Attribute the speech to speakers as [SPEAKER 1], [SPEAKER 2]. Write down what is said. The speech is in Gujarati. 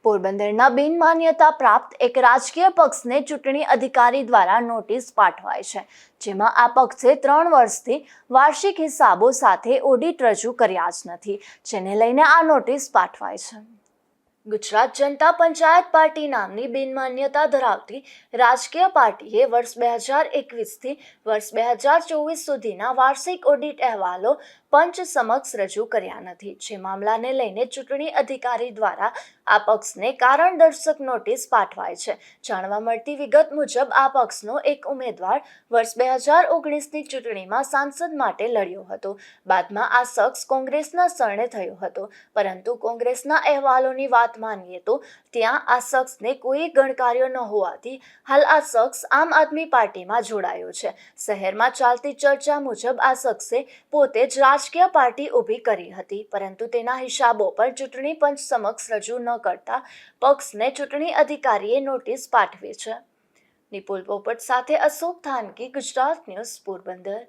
[SPEAKER 1] પોરબંદરના બિનમાન્યતા પ્રાપ્ત એક રાજકીય પક્ષને ચૂંટણી અધિકારી દ્વારા નોટિસ પાઠવાઈ છે, જેમાં આ પક્ષે 3 વર્ષથી વાર્ષિક હિસાબો સાથે ઓડિટ રજૂ કર્યા જ નથી, જેને લઈને આ નોટિસ પાઠવાઈ છે. ગુજરાત જનતા પંચાયત પાર્ટી નામની બિનમાન્યતા ધરાવતી રાજકીય પાર્ટીએ વર્ષ 2021થી વર્ષ 2024 સુધીના વાર્ષિક ઓડિટ અહેવાલો પંચ સમક્ષ રજૂ કર્યા નથી, જે મામલાને લઈને ચૂંટણી અધિકારી દ્વારા આ પક્ષને કારણદર્શક નોટિસ પાઠવાઈ છે. જાણવા મળતી વિગત મુજબ આ પક્ષનો એક ઉમેદવાર વર્ષ 2019ની ચૂંટણીમાં સાંસદ માટે લડ્યો હતો. બાદમાં આ શખ્સ કોંગ્રેસના શરણે થયો હતો, પરંતુ કોંગ્રેસના અહેવાલોની વાત માનીએ તો ત્યાં આ શખ્સને કોઈ ગણકાર્યો ન હોવાથી હાલ આ શખ્સ આમ આદમી પાર્ટીમાં જોડાયો છે. શહેરમાં ચાલતી ચર્ચા મુજબ આ શખ્સે પોતે જ રાજકીય પાર્ટી ઊભી કરી હતી, પરંતુ તેના હિસાબો પર ચૂંટણી પંચ સમક્ષ રજૂ ન કરતા પક્ષને ચૂંટણી અધિકારીએ નોટિસ પાઠવી છે. નિપુલ પોપટ સાથે અશોક થાનકી, ગુજરાત ન્યૂઝ, પોરબંદર.